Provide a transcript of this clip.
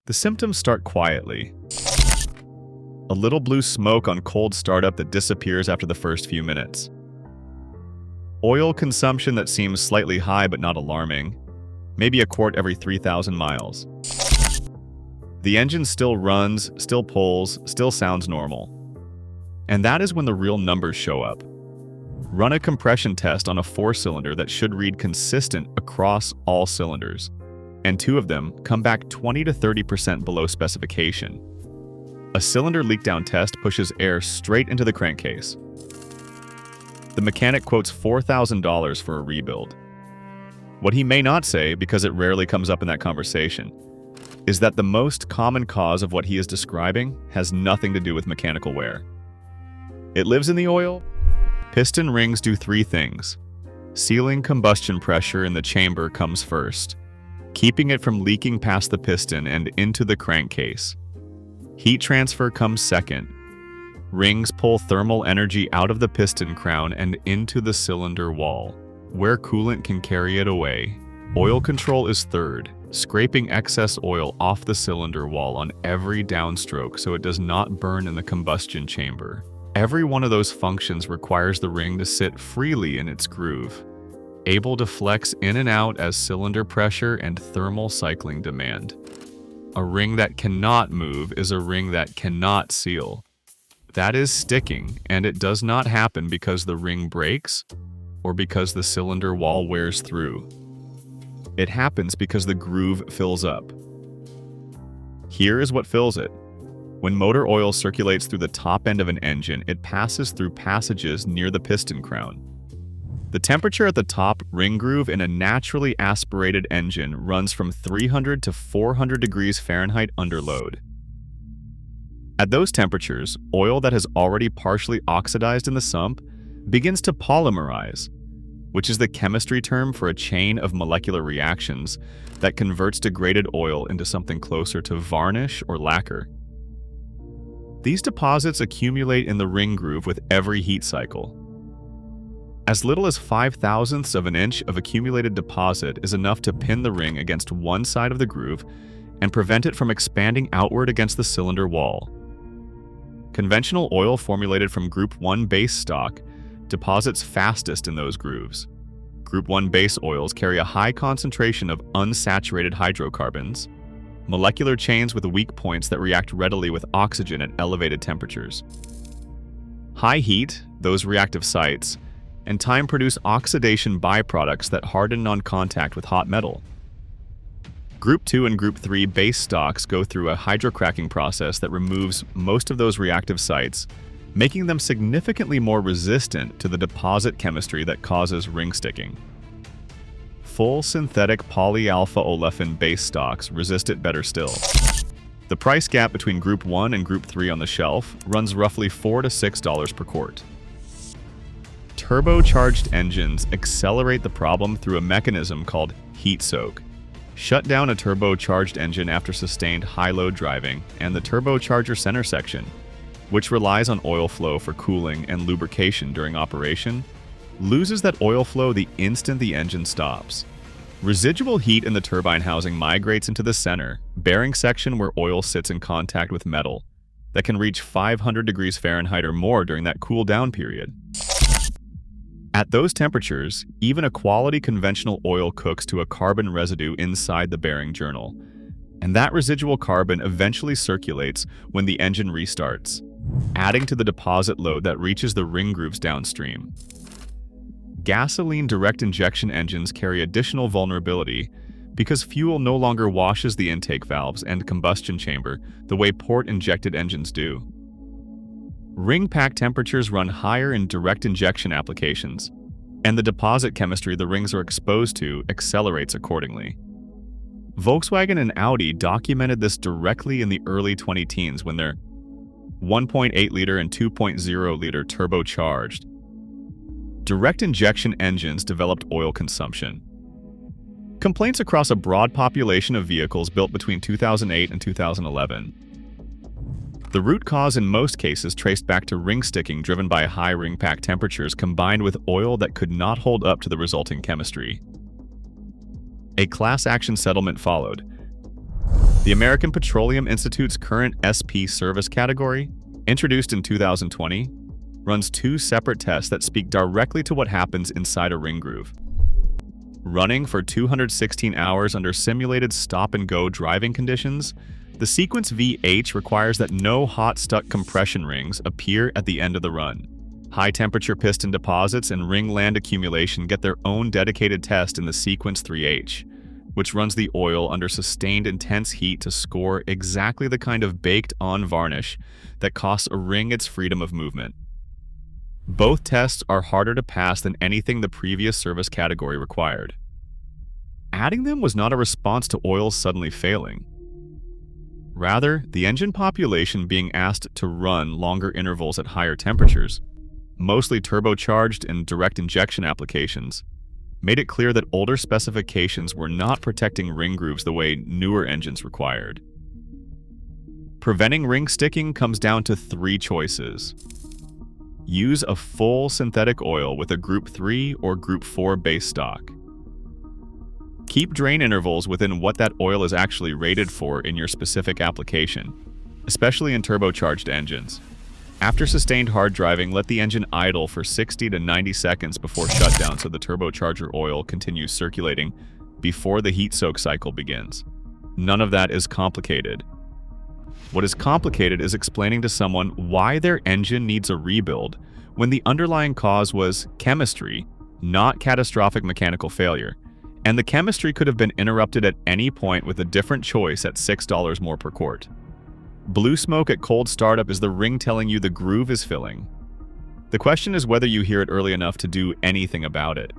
The symptoms start quietly. A little blue smoke on cold startup that disappears after the first few minutes. Oil consumption that seems slightly high but not alarming. Maybe a quart every 3,000 miles. The engine still runs, still pulls, still sounds normal. And that is when the real numbers show up. Run a compression test on a 4-cylinder that should read consistent across all cylinders, and 2 of them come back 20 to 30% below specification. A cylinder leak-down test pushes air straight into the crankcase. The mechanic quotes $4,000 for a rebuild. What he may not say, because it rarely comes up in that conversation, is that the most common cause of what he is describing has nothing to do with mechanical wear. It lives in the oil. Piston rings do 3 things. Sealing combustion pressure in the chamber comes first, keeping it from leaking past the piston and into the crankcase. Heat transfer comes second. Rings pull thermal energy out of the piston crown and into the cylinder wall, where coolant can carry it away. Oil control is third, scraping excess oil off the cylinder wall on every downstroke so it does not burn in the combustion chamber. Every one of those functions requires the ring to sit freely in its groove, able to flex in and out as cylinder pressure and thermal cycling demand. A ring that cannot move is a ring that cannot seal. That is sticking, and it does not happen because the ring breaks or because the cylinder wall wears through. It happens because the groove fills up. Here is what fills it. When motor oil circulates through the top end of an engine, it passes through passages near the piston crown. The temperature at the top ring groove in a naturally aspirated engine runs from 300 to 400 degrees Fahrenheit under load. At those temperatures, oil that has already partially oxidized in the sump begins to polymerize, which is the chemistry term for a chain of molecular reactions that converts degraded oil into something closer to varnish or lacquer. These deposits accumulate in the ring groove with every heat cycle. As little as 5/1000ths of an inch of accumulated deposit is enough to pin the ring against one side of the groove and prevent it from expanding outward against the cylinder wall. Conventional oil formulated from Group 1 base stock deposits fastest in those grooves. Group 1 base oils carry a high concentration of unsaturated hydrocarbons, molecular chains with weak points that react readily with oxygen at elevated temperatures. High heat, those reactive sites, and time produce oxidation byproducts that harden on contact with hot metal. Group 2 and Group 3 base stocks go through a hydrocracking process that removes most of those reactive sites, making them significantly more resistant to the deposit chemistry that causes ring sticking. Full synthetic polyalpha olefin base stocks resist it better still. The price gap between Group 1 and Group 3 on the shelf runs roughly $4 to $6 per quart. Turbocharged engines accelerate the problem through a mechanism called heat soak. Shut down a turbocharged engine after sustained high-load driving, and the turbocharger center section, which relies on oil flow for cooling and lubrication during operation, loses that oil flow the instant the engine stops. Residual heat in the turbine housing migrates into the center, bearing section where oil sits in contact with metal, that can reach 500 degrees Fahrenheit or more during that cool down period. At those temperatures, even a quality conventional oil cooks to a carbon residue inside the bearing journal, and that residual carbon eventually circulates when the engine restarts, adding to the deposit load that reaches the ring grooves downstream. Gasoline direct injection engines carry additional vulnerability because fuel no longer washes the intake valves and combustion chamber the way port-injected engines do. Ring pack temperatures run higher in direct injection applications, and the deposit chemistry the rings are exposed to accelerates accordingly. Volkswagen and Audi documented this directly in the early 2010s when their 1.8-liter and 2.0-liter turbocharged direct injection engines developed oil consumption. Complaints across a broad population of vehicles built between 2008 and 2011. The root cause in most cases traced back to ring sticking driven by high ring pack temperatures combined with oil that could not hold up to the resulting chemistry. A class action settlement followed. The American Petroleum Institute's current SP service category, introduced in 2020, runs 2 separate tests that speak directly to what happens inside a ring groove. Running for 216 hours under simulated stop-and-go driving conditions, the sequence VH requires that no hot stuck compression rings appear at the end of the run. High-temperature piston deposits and ring land accumulation get their own dedicated test in the sequence 3H, which runs the oil under sustained intense heat to score exactly the kind of baked-on varnish that costs a ring its freedom of movement. Both tests are harder to pass than anything the previous service category required. Adding them was not a response to oil suddenly failing. Rather, the engine population being asked to run longer intervals at higher temperatures, mostly turbocharged and direct injection applications, made it clear that older specifications were not protecting ring grooves the way newer engines required. Preventing ring sticking comes down to 3 choices. Use a full synthetic oil with a Group 3 or Group 4 base stock. Keep drain intervals within what that oil is actually rated for in your specific application, especially in turbocharged engines. After sustained hard driving, let the engine idle for 60 to 90 seconds before shutdown so the turbocharger oil continues circulating before the heat soak cycle begins. None of that is complicated. What is complicated is explaining to someone why their engine needs a rebuild when the underlying cause was chemistry, not catastrophic mechanical failure. And the chemistry could have been interrupted at any point with a different choice at $6 more per quart. Blue smoke at cold startup is the ring telling you the groove is filling. The question is whether you hear it early enough to do anything about it.